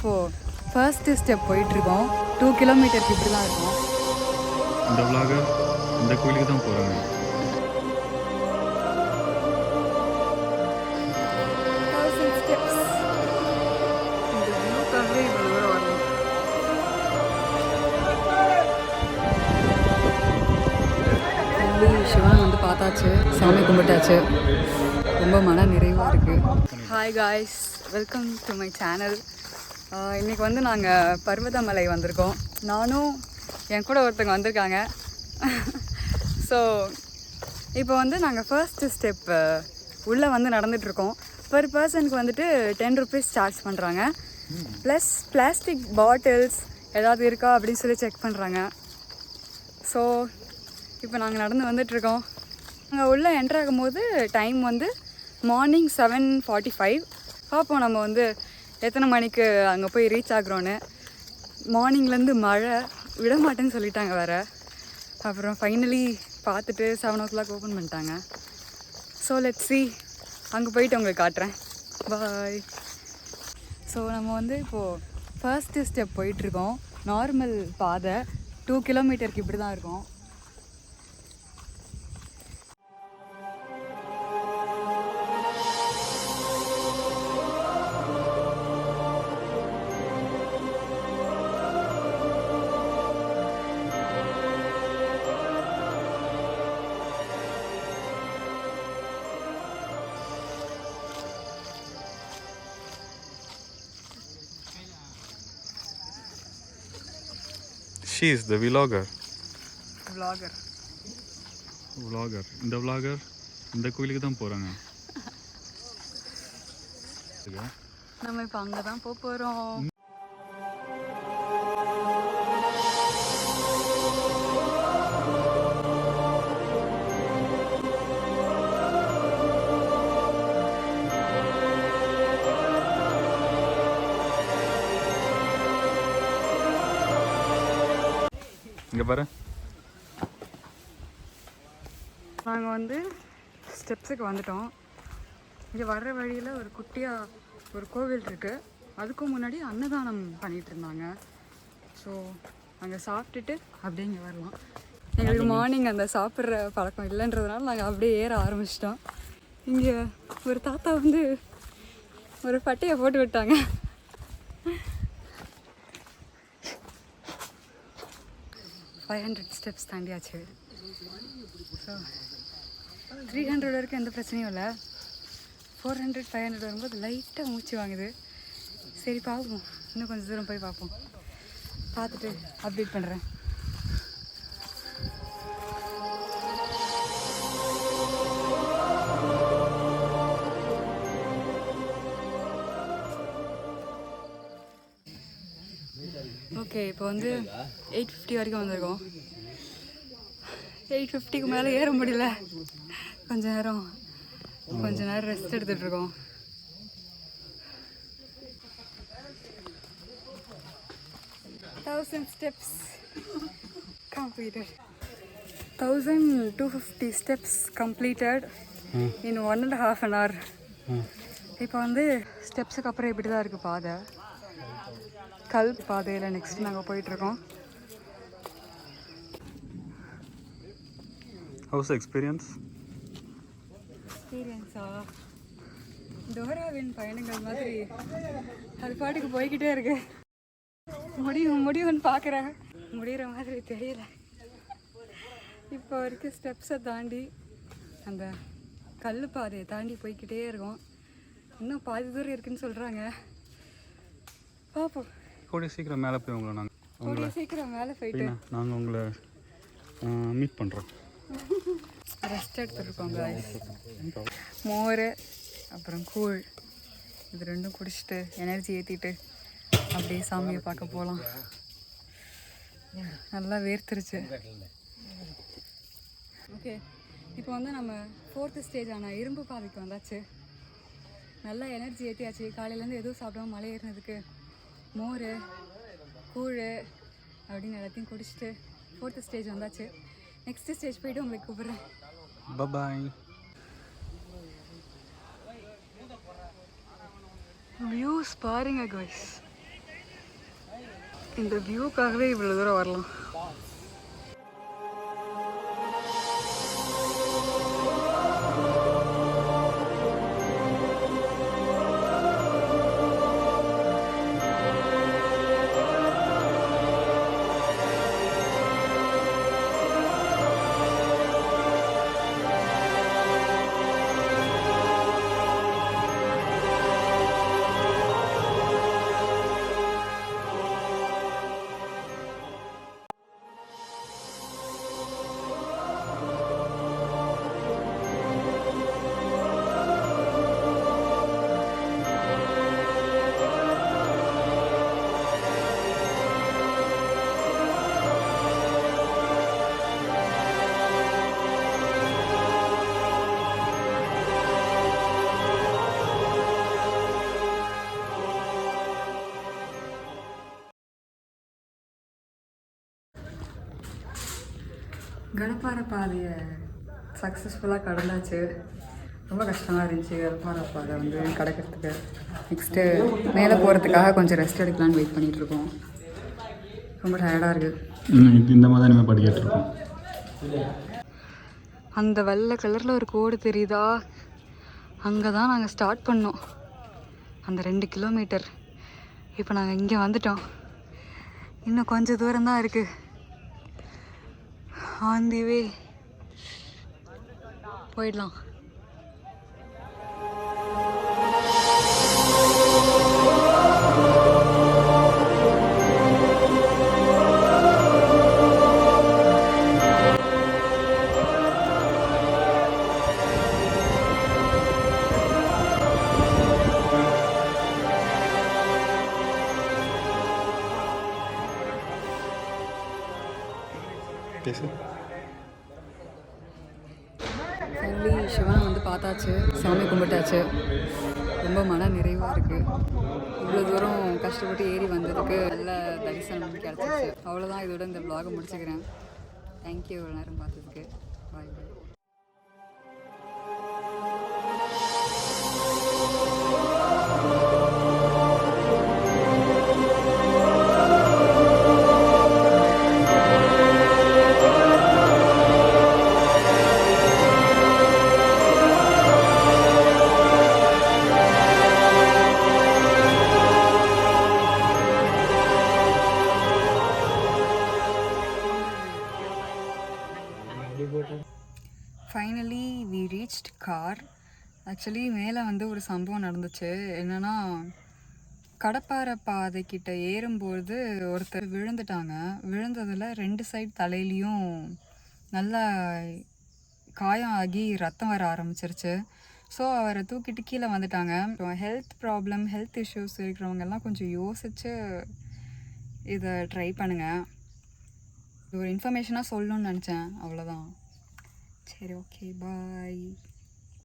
இப்போது first step போயிட்டுருக்கோம். 2 கிலோமீட்டருக்கு இப்படி தான் இருக்கும். இந்த விலாகர் இந்த கோயிலுக்கு தான் போகிறாங்க. சிவன் வந்து பார்த்தாச்சு, சாமி கும்பிட்டாச்சு, ரொம்ப மன நிறைவாக இருக்குது. Hi guys, welcome to my channel. இன்றைக்கி வந்து நாங்கள் பர்வதமலை வந்திருக்கோம். நானும் என் கூட ஒருத்தவங்க வந்திருக்காங்க. ஸோ இப்போ வந்து நாங்கள் ஃபர்ஸ்ட்டு ஸ்டெப் உள்ளே வந்து நடந்துகிட்ருக்கோம். பர் பர்சனுக்கு வந்துட்டு 10 rupees சார்ஜ் பண்ணுறாங்க. ப்ளஸ் பிளாஸ்டிக் பாட்டில்ஸ் ஏதாவது இருக்கா அப்படின்னு சொல்லி செக் பண்ணுறாங்க. ஸோ இப்போ நாங்கள் நடந்து வந்துட்ருக்கோம். நாங்கள் உள்ளே என்ட்ரு ஆகும்போது டைம் வந்து மார்னிங் 7:45. பார்ப்போம் நம்ம வந்து எத்தனை மணிக்கு அங்கே போய் ரீச் ஆகுறோன்னு. மார்னிங்லேருந்து மழை விட மாட்டேன்னு சொல்லிட்டாங்க வேறு. அப்புறம் ஃபைனலி பார்த்துட்டு 7 o'clock ஓப்பன் பண்ணிட்டாங்க. ஸோ லெட்ஸ் see, அங்கே போயிட்டு உங்களுக்கு காட்டுறேன். பாய். ஸோ நம்ம வந்து இப்போது ஃபர்ஸ்ட்டு ஸ்டெப் போயிட்டுருக்கோம். நார்மல் பாதை 2 கிலோமீட்டருக்கு இப்படி தான் இருக்கும். She is the vlogger. Vlogger. இந்த vlogger இந்த கோயிலுக்கு தான் போகிறாங்க. நம்ம இப்போ அங்கே தான் போகிறோம். இங்கே பாரு, நாங்கள் வந்து ஸ்டெப்ஸுக்கு வந்துட்டோம். இங்கே வர்ற வழியில் ஒரு குட்டியாக ஒரு கோவில் இருக்குது. அதுக்கும் முன்னாடி அன்னதானம் பண்ணிகிட்டு இருந்தாங்க. ஸோ அங்கே சாப்பிட்டுட்டு அப்படியே இங்கே வரலாம். எங்களுக்கு மார்னிங் அந்த சாப்பிட்ற பழக்கம் இல்லைன்றதுனால நாங்கள் அப்படியே ஏற ஆரம்பிச்சிட்டோம். இங்கே ஒரு தாத்தா வந்து ஒரு பட்டையை போட்டு விட்டாங்க. $500 ஸ்டெப்ஸ் தாண்டியாச்சு. ஸோ 300 வரைக்கும் எந்த பிரச்சனையும் இல்லை. 400 500 வரும்போது லைட்டாக மூச்சு வாங்குது. சரி பார்ப்போம், இன்னும் கொஞ்சம் தூரம் போய் பார்ப்போம். பார்த்துட்டு அப்டேட் பண்ணுறேன். ஓகே, இப்போ வந்து 850 வரைக்கும் வந்திருக்கோம். 850க்கு மேலே ஏற முடியல. கொஞ்ச நேரம் rest எடுத்துகிட்ருக்கோம். steps completed. 1250 steps completed in 1.5 hour. இப்போ வந்து ஸ்டெப்ஸுக்கு அப்புறம் இப்படி தான் இருக்குது பாதை. கல் பாதையில் நெக்ஸ்ட் நாங்கள் போயிட்டுருக்கோம். How's the experience? எக்ஸ்பீரியன்ஸா டோராவின் பயணங்கள் மாதிரி அது பாட்டுக்கு போய்கிட்டே இருக்கு. முடியும்னு பார்க்குறேன், முடிகிற மாதிரி தெரியல. இப்போ வரைக்கும் ஸ்டெப்ஸை தாண்டி அந்த கல் பாதையை தாண்டி போய்கிட்டே இருக்கோம். இன்னும் பாதி தூரம் இருக்குன்னு சொல்கிறாங்க. பார்ப்போம். கூடிய சீக்கிரம் மேலே போய் போயிட்டு நாங்கள் உங்களை மீட் பண்ணுறோம். ரெஸ்ட் எடுத்துருக்கோங்க. மோர் அப்புறம் கூழ் இது ரெண்டும் குடிச்சிட்டு எனர்ஜி ஏற்றிட்டு அப்படியே சாமியை பார்க்க போகலாம். நல்லா வேர்த்துருச்சு. ஓகே, இப்போ வந்து நம்ம 4th ஸ்டேஜான இரும்பு பாதைக்கு வந்தாச்சு. நல்லா எனர்ஜி ஏற்றியாச்சு. காலையிலேருந்து எதுவும் சாப்பிடாம மலை ஏறினதுக்கு மோர் கூழ் அப்படின்னு எல்லாத்தையும் குடிச்சிட்டு 4th ஸ்டேஜ் வந்தாச்சு. நெக்ஸ்ட் ஸ்டேஜ் போய்ட்டு உங்களுக்கு கூப்பிட்றேன். பாய். வியூஸ் பாருங்க காய்ஸ், இந்த வியூக்காகவே இவ்வளோ தூரம் வரலாம். கடப்பாறை பாதையை சக்ஸஸ்ஃபுல்லாக கடந்தாச்சு. ரொம்ப கஷ்டமாக இருந்துச்சு கடப்பாறை பாதை வந்து கடக்கிறதுக்கு. நெக்ஸ்ட்டு மேலே போகிறதுக்காக கொஞ்சம் ரெஸ்ட் எடுக்கலான்னு வெயிட் பண்ணிகிட்ருக்கோம். ரொம்ப டயர்டாக இருக்குது. இந்த மாதிரி நம்ம படிக்கிட்டுருக்கோம். அந்த வெள்ளை கலரில் ஒரு கோடு தெரியுதா? அங்கே தான் நாங்கள் ஸ்டார்ட் பண்ணோம், அந்த 2 கிலோமீட்டர். இப்போ நாங்கள் இங்கே வந்துட்டோம். இன்னும் கொஞ்சம் தூரம் தான் இருக்குது. ஆன் தி வே போயிடலாம். ஃபைனலி சிவனை வந்து பார்த்தாச்சு, சாமி கும்பிட்டாச்சு. ரொம்ப மன நிறைவாக இருக்குது. இவ்வளோ தூரம் கஷ்டப்பட்டு ஏறி வந்ததுக்கு நல்ல தரிசனம் கிடச்சிச்சு. அவ்வளோதான், இதோட இந்த vlog முடிச்சுக்கிறேன். தேங்க்யூ இவ்வளோ நேரம் பார்த்ததுக்கு. Bye bye. Finally we reached car. Actually மேலே வந்து ஒரு சம்பவம் நடந்துச்சு. என்னென்னா, கடப்பாறை பாதைக்கிட்ட ஏறும்போது ஒருத்தர் விழுந்துட்டாங்க. விழுந்ததில் 2 சைடு தலையிலையும் நல்லா காயம் ஆகி ரத்தம் வர ஆரம்பிச்சிருச்சு. ஸோ அவரை தூக்கிட்டு கீழே வந்துட்டாங்க. ஹெல்த் இஷ்யூஸ் இருக்கிறவங்கெல்லாம் கொஞ்சம் யோசித்து இதை ட்ரை பண்ணுங்கள். இது ஒரு இன்ஃபர்மேஷனாக சொல்லணும்னு நினச்சேன், அவ்வளோதான். சரி, ஓகே, பாய்.